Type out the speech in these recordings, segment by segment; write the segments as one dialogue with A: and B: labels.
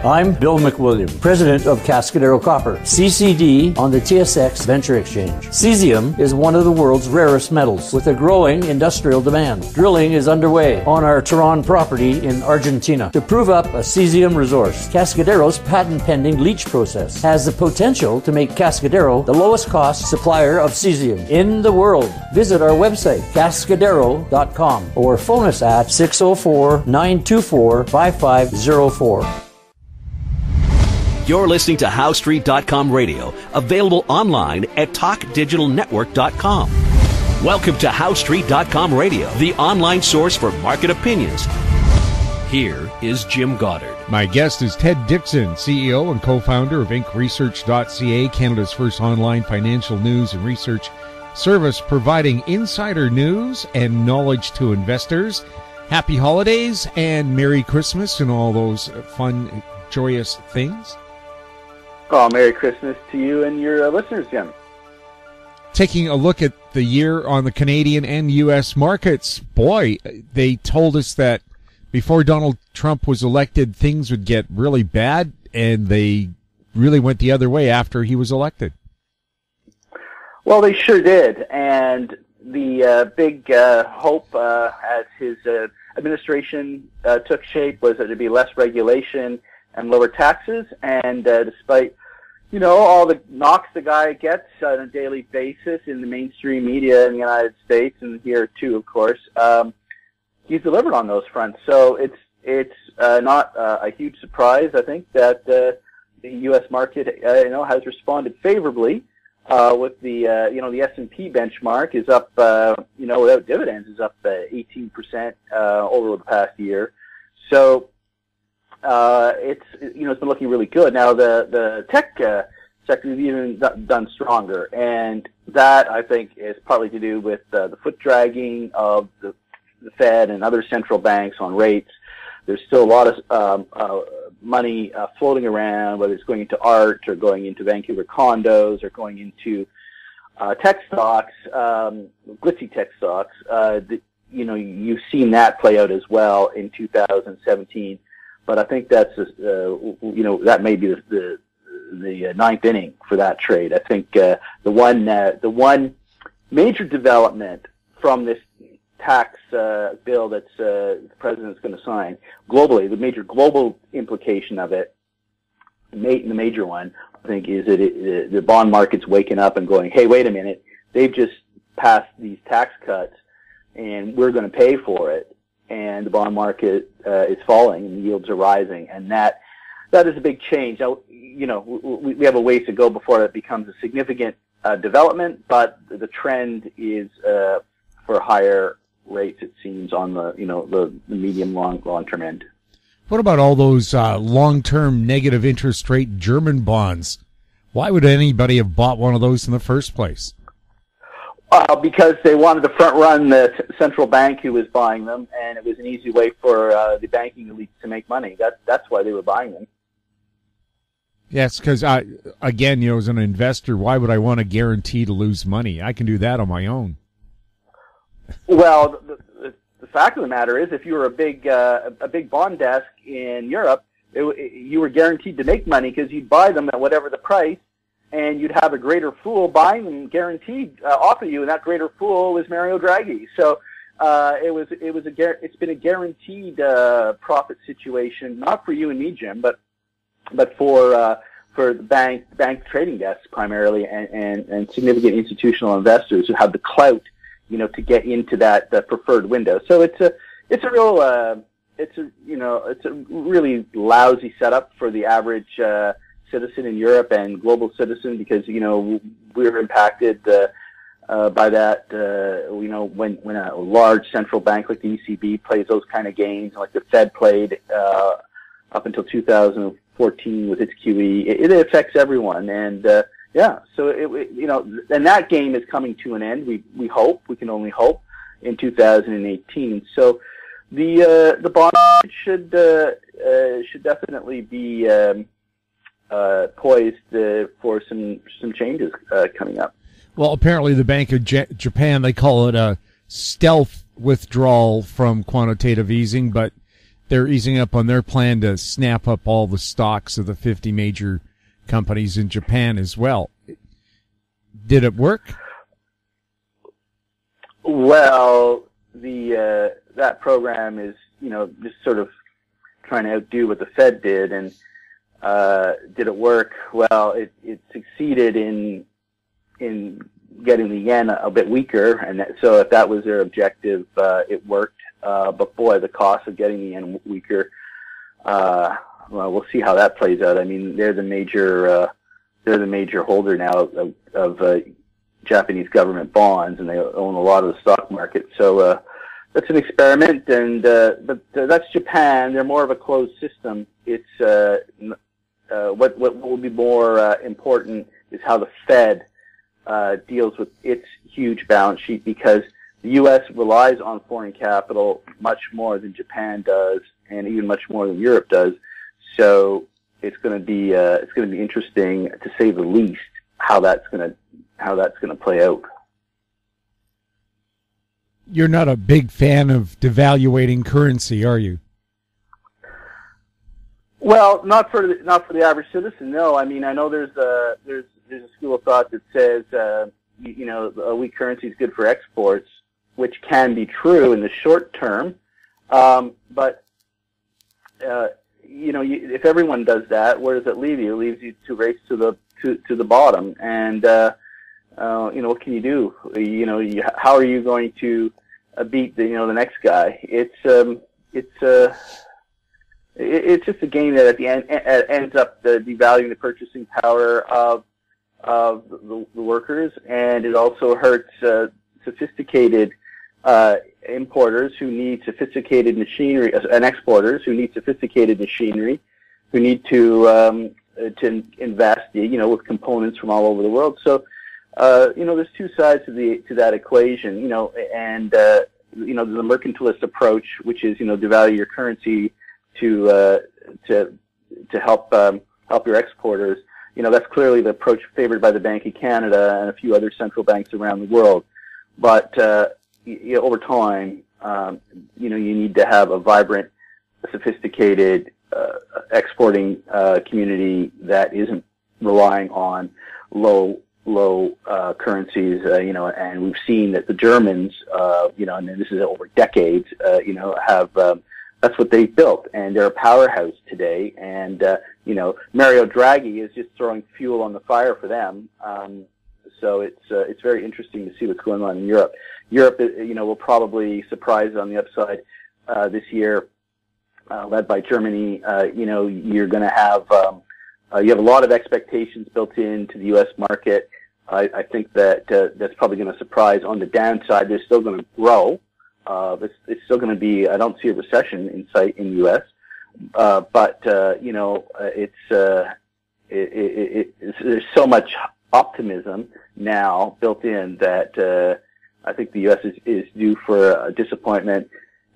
A: I'm Bill McWilliam, president of Cascadero Copper, CCD on the TSX Venture Exchange. Cesium is one of the world's rarest metals with a growing industrial demand. Drilling is underway on our Tehran property in Argentina to prove up a cesium resource. Cascadero's patent-pending leach process has the potential to make Cascadero the lowest cost supplier of cesium in the world. Visit our website, cascadero.com, or phone us at 604-924-5504.
B: You're listening to HowStreet.com radio, available online at TalkDigitalNetwork.com. Welcome to HowStreet.com radio, the online source for market opinions. Here is Jim Goddard.
C: My guest is Ted Dixon, CEO and co-founder of IncResearch.ca, Canada's first online financial news and research service providing insider news and knowledge to investors. Happy holidays and Merry Christmas and all those fun, joyous things.
D: Oh, Merry Christmas to you and your listeners, Jim.
C: Taking a look at the year on the Canadian and U.S. markets, boy, they told us that before Donald Trump was elected, things would get really bad, and they really went the other way after he was elected.
D: Well, they sure did, and the big hope as his administration took shape was that there'd be less regulation and lower taxes, and despite, all the knocks the guy gets on a daily basis in the mainstream media in the United States and here too, of course, he's delivered on those fronts. So it's not a huge surprise, I think, that the U.S. market, has responded favorably. With the the S&P benchmark is up, without dividends is up 18% over the past year. So it's been looking really good. Now the tech sector has even done stronger, and that I think is partly to do with the foot dragging of the Fed and other central banks on rates. There's still a lot of money floating around, whether it's going into art or going into Vancouver condos or going into tech stocks, glitzy tech stocks. You've seen that play out as well in 2017. But I think that's that may be the ninth inning for that trade. I think the one major development from this tax bill that's the president's going to sign globally, the major global implication of it, the major one, I think, is that the bond market's waking up and going, hey, wait a minute, they've just passed these tax cuts and we're going to pay for it. And the bond market is falling and the yields are rising, and that is a big change. Now, we have a ways to go before it becomes a significant development, but the trend is for higher rates, it seems, on the medium long term end.
C: What about all those long-term negative interest rate German bonds? Why would anybody have bought one of those in the first place?
D: Because they wanted to front run the central bank who was buying them, and it was an easy way for the banking elite to make money. That's why they were buying them.
C: Yes, because again, as an investor, why would I want to guarantee to lose money? I can do that on my own.
D: Well, the fact of the matter is, if you were a big bond desk in Europe, you were guaranteed to make money because you'd buy them at whatever the price. And you'd have a greater fool buying them guaranteed off of you, and that greater fool was Mario Draghi. So it's been a guaranteed profit situation, not for you and me, Jim, but for the bank trading desks primarily, and significant institutional investors who have the clout, to get into that preferred window. So it's a really lousy setup for the average citizen in Europe and global citizen, because we're impacted by that. When a large central bank like the ECB plays those kind of games, like the Fed played up until 2014 with its QE, it affects everyone. And so and that game is coming to an end. We can only hope, in 2018. So the bond market should definitely be poised for some changes coming up.
C: Well, apparently the Bank of Japan, they call it a stealth withdrawal from quantitative easing, but they're easing up on their plan to snap up all the stocks of the 50 major companies in Japan as well. Did it work?
D: Well, that program is, just sort of trying to outdo what the Fed did, and did it work? Well, it succeeded in getting the yen a bit weaker, and so if that was their objective, it worked. But boy, the cost of getting the yen weaker, well, we'll see how that plays out. I mean, they're the major holder now of Japanese government bonds, and they own a lot of the stock market. So that's an experiment, and but that's Japan. They're more of a closed system. It's what will be more important is how the Fed deals with its huge balance sheet, because the U.S. relies on foreign capital much more than Japan does, and even much more than Europe does. So it's going to be interesting, to say the least, how that's going to play out.
C: You're not a big fan of devaluating currency, are you?
D: Well, not for the average citizen. No, I mean, I know there's a school of thought that says a weak currency is good for exports, which can be true in the short term, but if everyone does that, where does it leave you? It leaves you to race to the bottom, and what can you do? How are you going to beat the next guy? It's just a game that at the end ends up devaluing the purchasing power of the workers, and it also hurts sophisticated importers who need sophisticated machinery, and exporters who need sophisticated machinery, who need to invest, with components from all over the world. So, there's two sides to that equation, and the mercantilist approach, which is, devalue your currency to help your exporters. That's clearly the approach favored by the Bank of Canada and a few other central banks around the world. But over time, you need to have a vibrant, sophisticated exporting community that isn't relying on low currencies. And we've seen that the Germans, and this is over decades, have that's what they've built, and they're a powerhouse today. And Mario Draghi is just throwing fuel on the fire for them. So it's very interesting to see what's going on in Europe. Europe, will probably surprise on the upside this year, led by Germany. You're going to have you have a lot of expectations built into the U.S. market. I think that that's probably going to surprise on the downside. They're still going to grow. It's still going to be. I don't see a recession in sight in the U.S. But there's so much optimism now built in that I think the U.S. is due for a disappointment.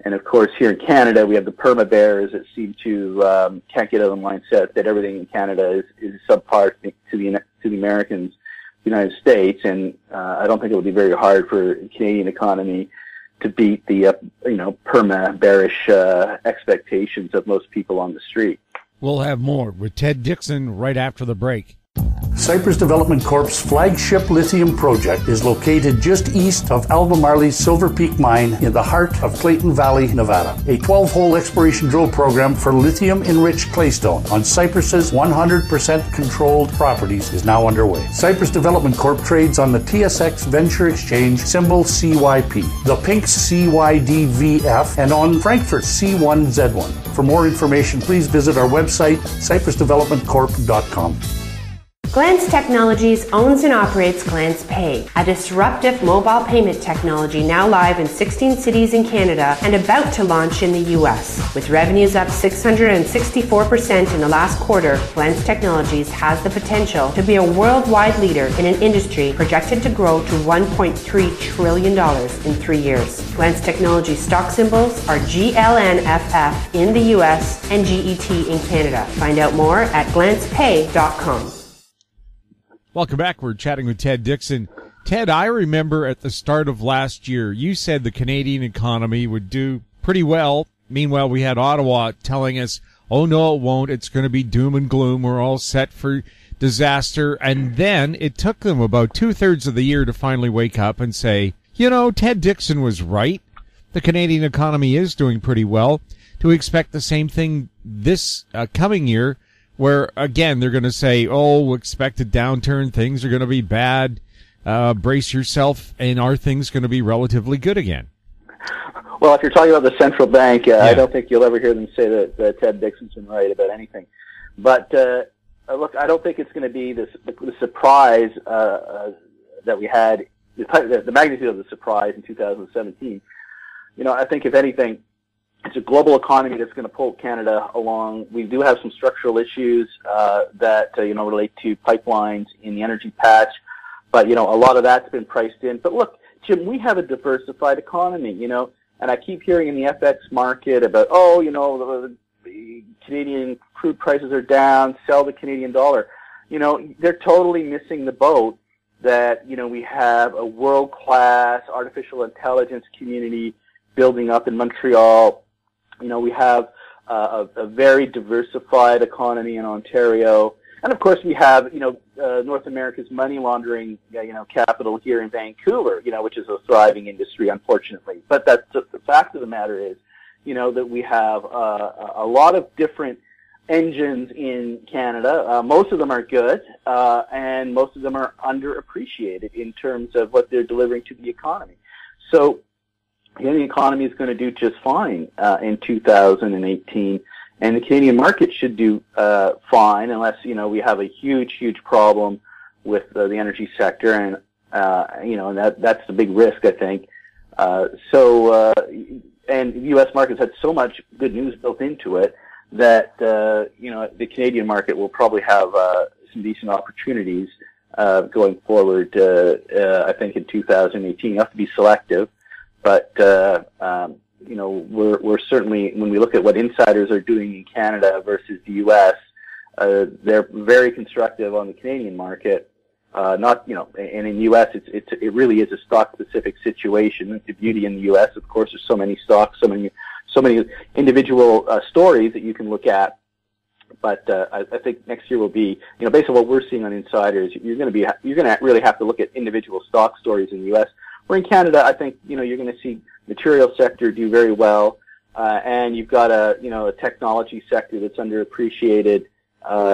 D: And of course, here in Canada, we have the perma bears that seem to can't get out of the mindset that everything in Canada is subpar to the Americans, the United States. And I don't think it will be very hard for the Canadian economy to beat the perma bearish expectations of most people on the street.
C: We'll have more with Ted Dixon right after the break.
A: Cypress Development Corp's flagship lithium project is located just east of Albemarle's Silver Peak mine in the heart of Clayton Valley, Nevada. A 12-hole exploration drill program for lithium-enriched claystone on Cypress's 100% controlled properties is now underway. Cypress Development Corp trades on the TSX Venture Exchange, symbol CYP, the Pink CYDVF, and on Frankfurt's C1Z1. For more information, please visit our website, cypressdevelopmentcorp.com.
E: Glance Technologies owns and operates Glance Pay, a disruptive mobile payment technology now live in 16 cities in Canada and about to launch in the US. With revenues up 664% in the last quarter, Glance Technologies has the potential to be a worldwide leader in an industry projected to grow to $1.3 trillion in 3 years. Glance Technologies stock symbols are GLNFF in the US and GET in Canada. Find out more at glancepay.com.
C: Welcome back. We're chatting with Ted Dixon. Ted, I remember at the start of last year, you said the Canadian economy would do pretty well Meanwhile, we had Ottawa telling us, oh, no, it won't. It's going to be doom and gloom. We're all set for disaster. And then it took them about 2/3 of the year to finally wake up and say, you know, Ted Dixon was right. The Canadian economy is doing pretty well. Do we expect the same thing this coming year, where, again, they're going to say, oh, we expect a downturn. Things are going to be bad. Brace yourself, and are things going to be relatively good again?
D: Well, if you're talking about the central bank, I don't think you'll ever hear them say that Ted Dixon's been right about anything. But look, I don't think it's going to be the surprise that we had, the magnitude of the surprise in 2017. You know, I think if anything, it's a global economy that's going to pull Canada along. We do have some structural issues that relate to pipelines in the energy patch, but a lot of that's been priced in. But look, Jim, we have a diversified economy, and I keep hearing in the FX market about, the Canadian crude prices are down, sell the Canadian dollar. They're totally missing the boat that, we have a world-class artificial intelligence community building up in Montreal. We have a very diversified economy in Ontario. And of course we have, North America's money laundering, capital here in Vancouver, which is a thriving industry, unfortunately. But that's the fact of the matter is, that we have a lot of different engines in Canada. Most of them are good, and most of them are underappreciated in terms of what they're delivering to the economy. So, the economy is going to do just fine in 2018, and the Canadian market should do fine unless we have a huge problem with the energy sector, and and that's the big risk, I think. And the U.S. market's had so much good news built into it that the Canadian market will probably have some decent opportunities going forward. I think in 2018, you have to be selective. But, we're certainly, when we look at what insiders are doing in Canada versus the U.S., they're very constructive on the Canadian market. And in the U.S., it really is a stock-specific situation. The beauty in the U.S., of course, there's so many stocks, so many individual stories that you can look at. But I think next year will be, based on what we're seeing on insiders, you're going to really have to look at individual stock stories in the U.S. Where in Canada, I think, you're going to see material sector do very well, and you've got a technology sector that's underappreciated,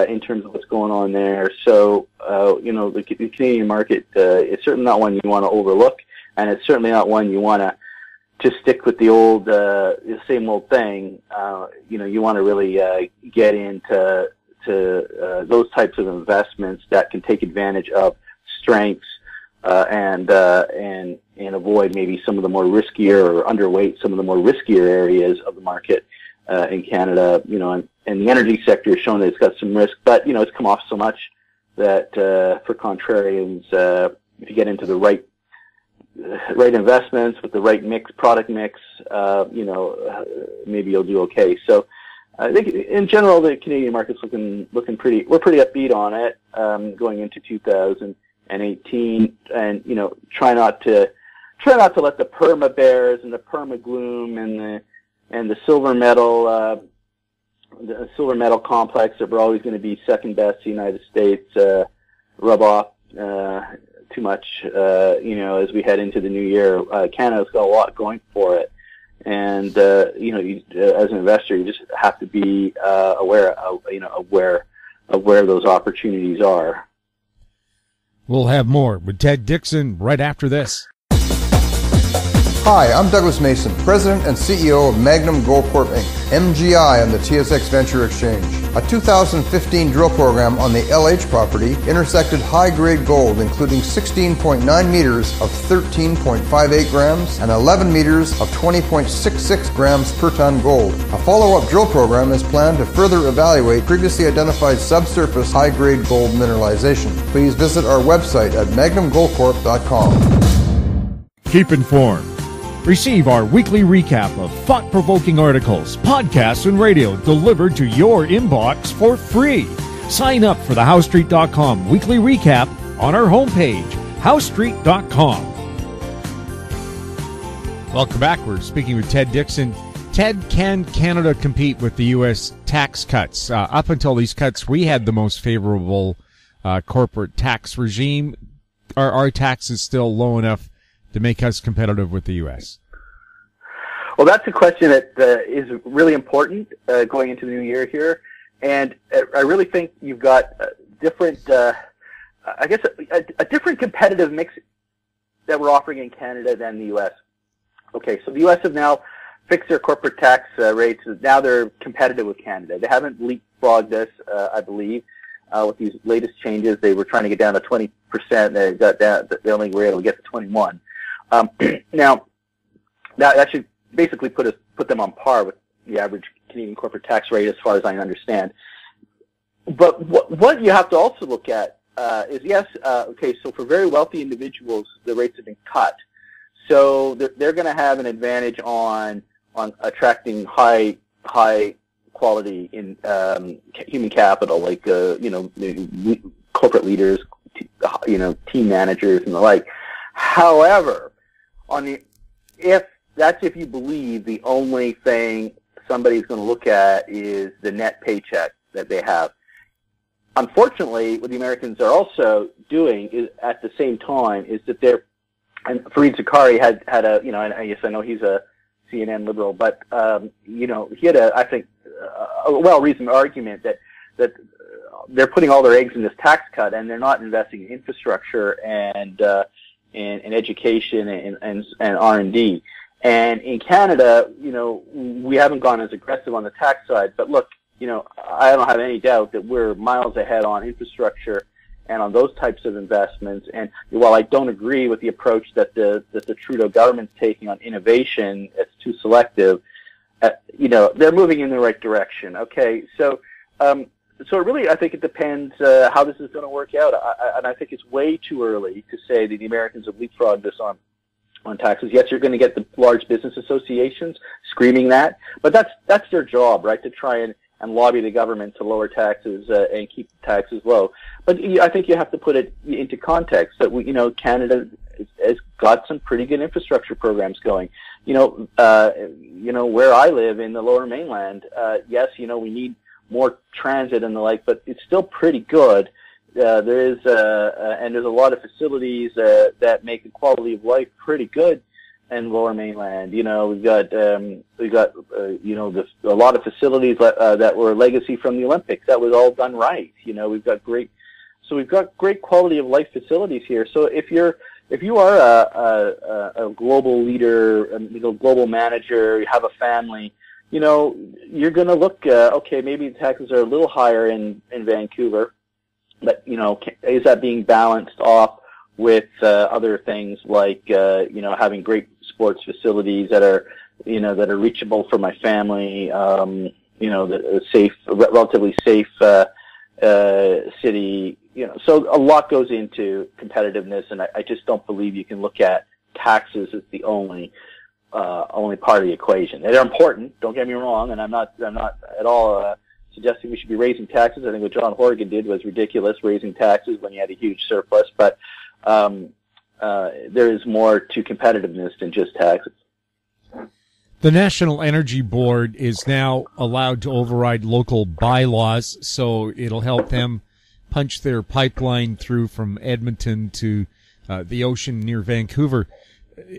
D: in terms of what's going on there. So, the Canadian market, is certainly not one you want to overlook, and it's certainly not one you want to just stick with the old, the same old thing. You want to really, get into, those types of investments that can take advantage of strengths, and avoid maybe some of the more riskier or underweight some of the more riskier areas of the market in Canada. And the energy sector has shown that it's got some risk, but it's come off so much that for contrarians, if you get into the right investments with the right product mix, maybe you'll do okay. So I think in general the Canadian market's looking pretty. We're pretty upbeat on it going into 2018, and try not to let the perma bears and the perma gloom and the silver metal complex that we're always going to be second best to the United States rub off too much. As we head into the new year, Canada's got a lot going for it, and as an investor, you just have to be aware of where those opportunities are.
C: We'll have more with Ted Dixon right after this.
F: Hi, I'm Douglas Mason, President and CEO of Magnum Gold Corp. Inc., MGI on the TSX Venture Exchange. A 2015 drill program on the LH property intersected high-grade gold, including 16.9 meters of 13.58 grams and 11 meters of 20.66 grams per ton gold. A follow-up drill program is planned to further evaluate previously identified subsurface high-grade gold mineralization. Please visit our website at magnumgoldcorp.com.
C: Keep informed. Receive our weekly recap of thought-provoking articles, podcasts, and radio delivered to your inbox for free. Sign up for the HowStreet.com weekly recap on our homepage, HowStreet.com. Welcome back. We're speaking with Ted Dixon. Ted, can Canada compete with the U.S. tax cuts? Up until these cuts, we had the most favorable corporate tax regime. Are our taxes still low enough to make us competitive with the U.S.?
D: Well, that's a question that is really important going into the new year here. And I really think you've got different, I guess, a different competitive mix that we're offering in Canada than the U.S. Okay, so the U.S. have now fixed their corporate tax rates. Now they're competitive with Canada. They haven't leapfrogged us, I believe. With these latest changes, they were trying to get down to 20%. They got down. They only were able to get to 21. Now, that should basically put them on par with the average Canadian corporate tax rate, as far as I understand. But what you have to also look at is, yes, okay, so for very wealthy individuals, the rates have been cut. So they're going to have an advantage on attracting high quality in human capital, like corporate leaders, team managers and the like. However, if you believe the only thing somebody's going to look at is the net paycheck that they have. Unfortunately, what the Americans are also doing is, at the same time, is that and Fareed Zakaria had a, I know he's a CNN liberal, but, he had I think, a well-reasoned argument that they're putting all their eggs in this tax cut and they're not investing in infrastructure and education and R&D. And in Canada, we haven't gone as aggressive on the tax side, but look, I don't have any doubt that we're miles ahead on infrastructure and on those types of investments. And while I don't agree with the approach that the Trudeau government's taking on innovation, it's too selective, they're moving in the right direction. Okay, so really, I think it depends how this is going to work out. And I think it's way too early to say that the Americans have leapfrogged this on taxes. Yes, you're going to get the large business associations screaming that, but that's their job, right? To try and lobby the government to lower taxes and keep taxes low. But I think you have to put it into context that Canada has got some pretty good infrastructure programs going. Where I live in the Lower Mainland, yes, we need more transit and the like, but it's still pretty good. There's a lot of facilities that make the quality of life pretty good in Lower Mainland. We've got a lot of facilities that were a legacy from the Olympics. That was all done right. We've got great quality of life facilities here. So if you are a global leader, a global manager, you have a family, you're going to look, okay, maybe the taxes are a little higher in Vancouver, but, is that being balanced off with other things like, having great sports facilities that are reachable for my family, the safe, relatively safe city, so a lot goes into competitiveness, and I just don't believe you can look at taxes as the only part of the equation. They're important, don't get me wrong, and I'm not at all suggesting we should be raising taxes. I think what John Horgan did was ridiculous, raising taxes when you had a huge surplus, but there is more to competitiveness than just taxes.
C: The National Energy Board is now allowed to override local bylaws, so it'll help them punch their pipeline through from Edmonton to the ocean near Vancouver.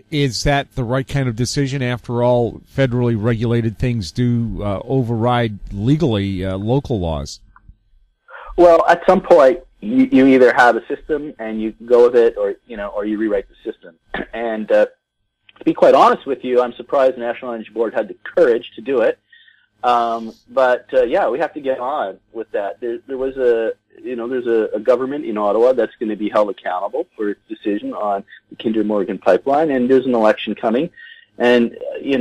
C: Is that the right kind of decision? After all, federally regulated things do override legally local laws. Well, at some point, you either have a system and you go with it, or you rewrite the system. And to be quite honest with you, I'm surprised the National Energy Board had the courage to do it. But we have to get on with that. There's a government in Ottawa that's going to be held accountable for its decision on the Kinder Morgan pipeline, and there's an election coming, and they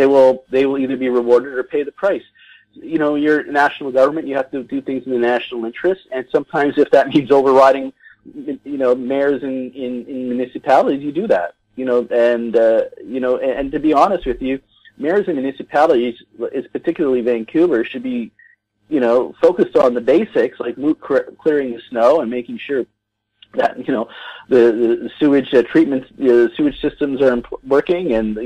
C: will either be rewarded or pay the price. You're national government, you have to do things in the national interest, and sometimes if that means overriding, mayors in municipalities, you do that. And to be honest with you, mayors and municipalities, particularly Vancouver, should be, focused on the basics, like clearing the snow and making sure,
D: that the sewage treatment sewage systems are working, and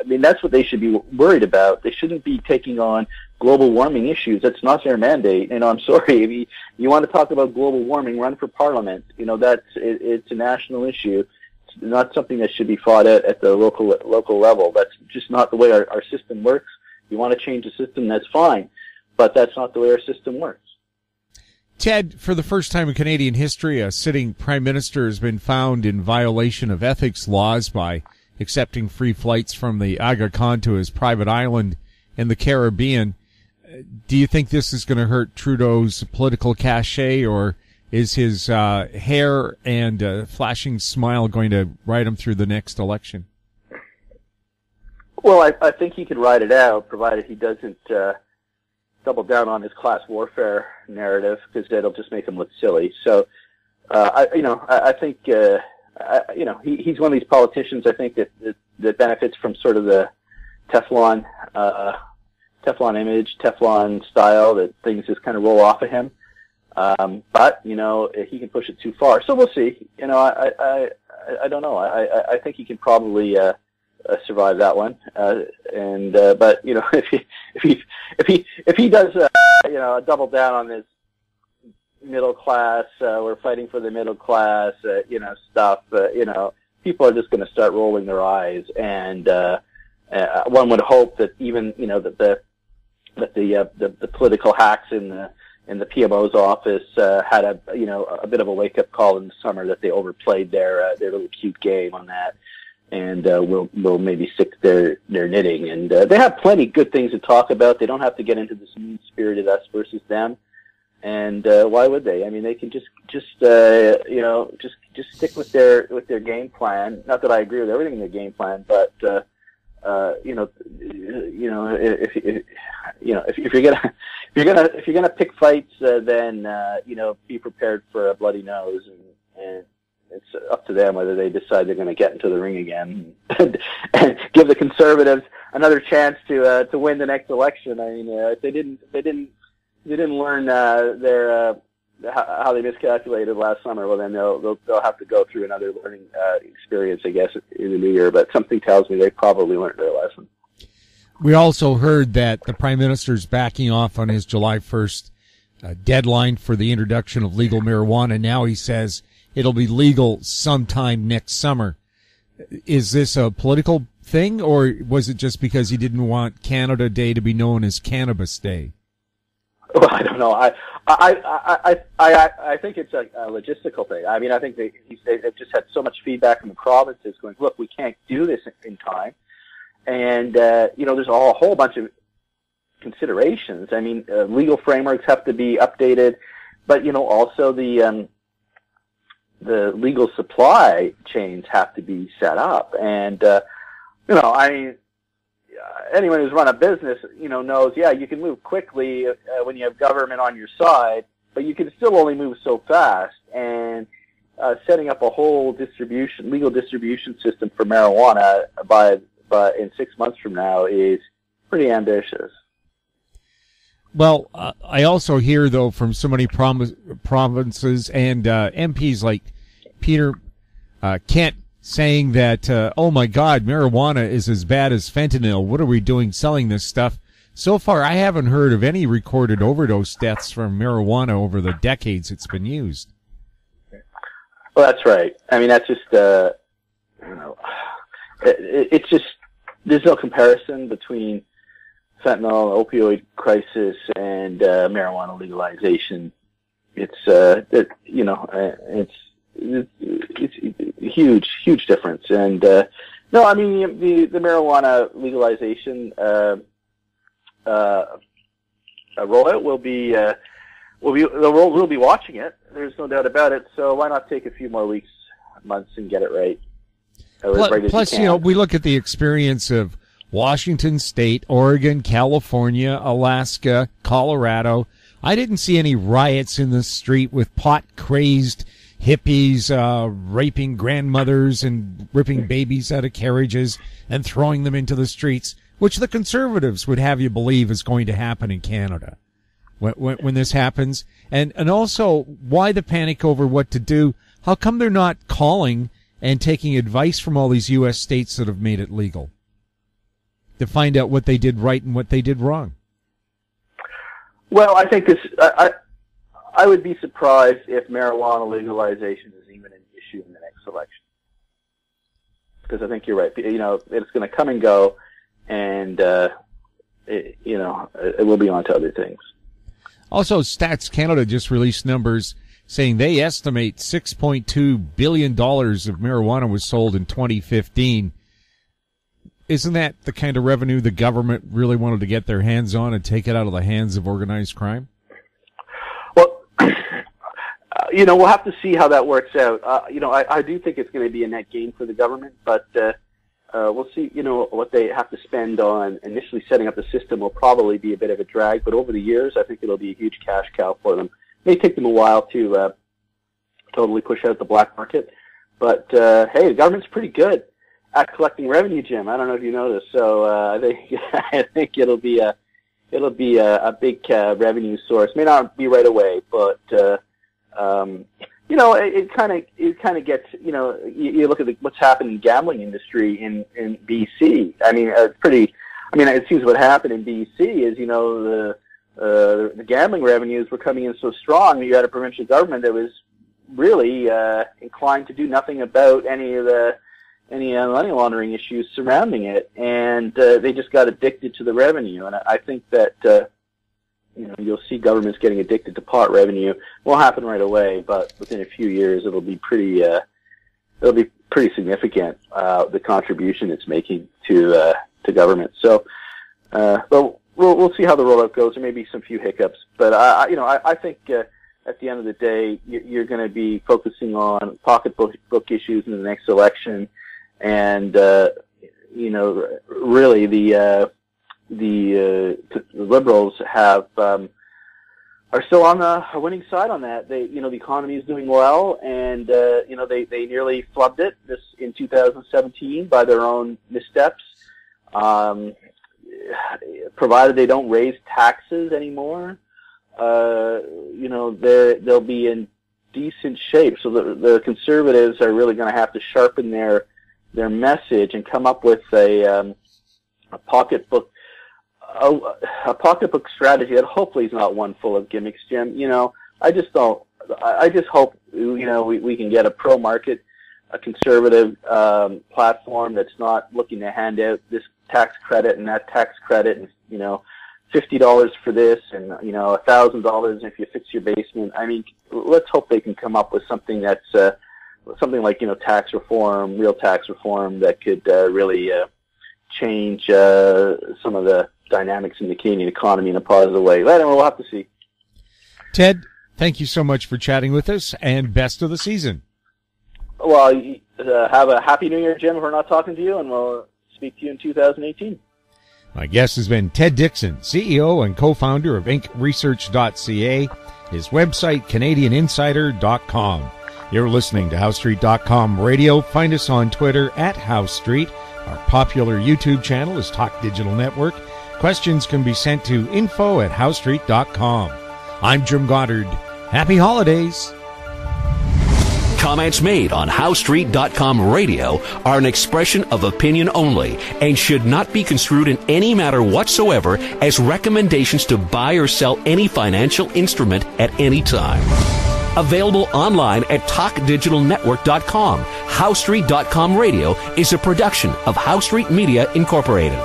D: that's what they should be worried about. They shouldn't be taking on global warming issues. That's not their mandate. I'm sorry, if you want to talk about global warming, run for parliament. It's a national issue. It's not something that should be fought at the local level. That's just not the way our system works. You want to change the system, that's fine, but that's not the way our system works.
C: Ted, for the first time in Canadian history, a sitting prime minister has been found in violation of ethics laws by accepting free flights from the Aga Khan to his private island in the Caribbean. Do you think this is going to hurt Trudeau's political cachet, or is his hair and flashing smile going to ride him through the next election?
D: Well, I think he could ride it out, provided he doesn't double down on his class warfare narrative, because that'll just make him look silly. So, I think, he's one of these politicians, I think, that benefits from sort of the Teflon image, Teflon style, that things just kind of roll off of him. But he can push it too far. So we'll see. I don't know. I think he can probably survive that one. But if he does double down on this middle class, we're fighting for the middle class, stuff, people are just going to start rolling their eyes, and one would hope that even that the political hacks in the PMO's office had a bit of a wake up call in the summer, that they overplayed their little cute game on that, and will maybe stick their knitting. And they have plenty good things to talk about. They don't have to get into this mean spirited us versus them. And why would they? I mean, they can just stick with their game plan. Not that I agree with everything in their game plan, but if you're gonna pick fights, then be prepared for a bloody nose, and it's up to them whether they decide they're going to get into the ring again and give the Conservatives another chance to win the next election. I mean, if they didn't learn how they miscalculated last summer, well, then they'll have to go through another learning experience, I guess, in the new year. But something tells me they probably learned their lesson.
C: We also heard that the Prime Minister's backing off on his July 1st deadline for the introduction of legal marijuana. Now he says it'll be legal sometime next summer. Is this a political thing, or was it just because he didn't want Canada Day to be known as Cannabis Day?
D: Well, I don't know. I think it's a logistical thing. I mean, I think they've just had so much feedback from the provinces going, look, we can't do this in time. And, there's a whole bunch of considerations. I mean, legal frameworks have to be updated, but, also the legal supply chains have to be set up. And, anyone who's run a business, knows, you can move quickly when you have government on your side, but you can still only move so fast. And setting up a whole legal distribution system for marijuana in 6 months from now is pretty ambitious.
C: Well, I also hear, though, from so many provinces and MPs like Peter Kent saying that, oh my God, marijuana is as bad as fentanyl. What are we doing selling this stuff? So far, I haven't heard of any recorded overdose deaths from marijuana over the decades it's been used.
D: Well, that's right. I mean, that's just, it's just, there's no comparison between fentanyl, opioid crisis, and marijuana legalization. It's huge difference. And no, I mean the marijuana legalization rollout will be we'll be watching it. There's no doubt about it. So why not take a few more weeks, months, and get it right?
C: Plus, we look at the experience of Washington State, Oregon, California, Alaska, Colorado. I didn't see any riots in the street with pot-crazed hippies raping grandmothers and ripping babies out of carriages and throwing them into the streets, which the Conservatives would have you believe is going to happen in Canada. when this happens? And also, why the panic over what to do? How come they're not calling and taking advice from all these U.S. states that have made it legal to find out what they did right and what they did wrong?
D: Well, I think this. I would be surprised if marijuana legalization is even an issue in the next election, because I think you're right. You know, it's going to come and go, and it will be on to other things. Also,
C: Stats Canada just released numbers saying they estimate $6.2 billion of marijuana was sold in 2015. Isn't that the kind of revenue the government really wanted to get their hands on and take it out of the hands of organized crime?
D: Well, we'll have to see how that works out. I do think it's going to be a net gain for the government, but we'll see. What they have to spend on initially setting up the system will probably be a bit of a drag, but over the years, I think it'll be a huge cash cow for them. It may take them a while to totally push out the black market, but hey, the government's pretty good at collecting revenue, Jim. I don't know if you noticed. So I think it'll be a big revenue source. May not be right away, but it kind of gets, you look at what's happened in the gambling industry in BC. I mean, it seems what happened in BC is, the gambling revenues were coming in so strong that you had a provincial government that was really inclined to do nothing about any money laundering issues surrounding it, and they just got addicted to the revenue. And I think that you'll see governments getting addicted to pot revenue. It won't happen right away, but within a few years, it'll be pretty significant, the contribution it's making to government. So, but we'll see how the rollout goes. There may be some few hiccups, but I think at the end of the day, you're going to be focusing on pocketbook issues in the next election. And really, the Liberals are still on the winning side on that. The economy is doing well, and they nearly flubbed it this in 2017 by their own missteps. Provided they don't raise taxes anymore, they'll be in decent shape. So the Conservatives are really going to have to sharpen their message and come up with a pocketbook strategy that hopefully is not one full of gimmicks, Jim. I just hope we can get a pro-market, a conservative platform that's not looking to hand out this tax credit and that tax credit, and $50 for this, and $1,000 if you fix your basement. I mean, let's hope they can come up with something that's something like tax reform, real tax reform that could really change some of the dynamics in the Canadian economy in a positive way. We'll have to see.
C: Ted, thank you so much for chatting with us, and best of the season.
D: Well, have a happy New Year, Jim, if we're not talking to you, and we'll speak to you in 2018.
C: My guest has been Ted Dixon, CEO and co-founder of IncResearch.ca, his website, CanadianInsider.com. You're listening to HowStreet.com radio. Find us on Twitter at HowStreet. Our popular YouTube channel is Talk Digital Network. Questions can be sent to info@HowStreet.com. I'm Jim Goddard. Happy holidays.
B: Comments made on HowStreet.com radio are an expression of opinion only and should not be construed in any matter whatsoever as recommendations to buy or sell any financial instrument at any time. Available online at TalkDigitalNetwork.com. HowStreet.com radio is a production of HowStreet Media Incorporated.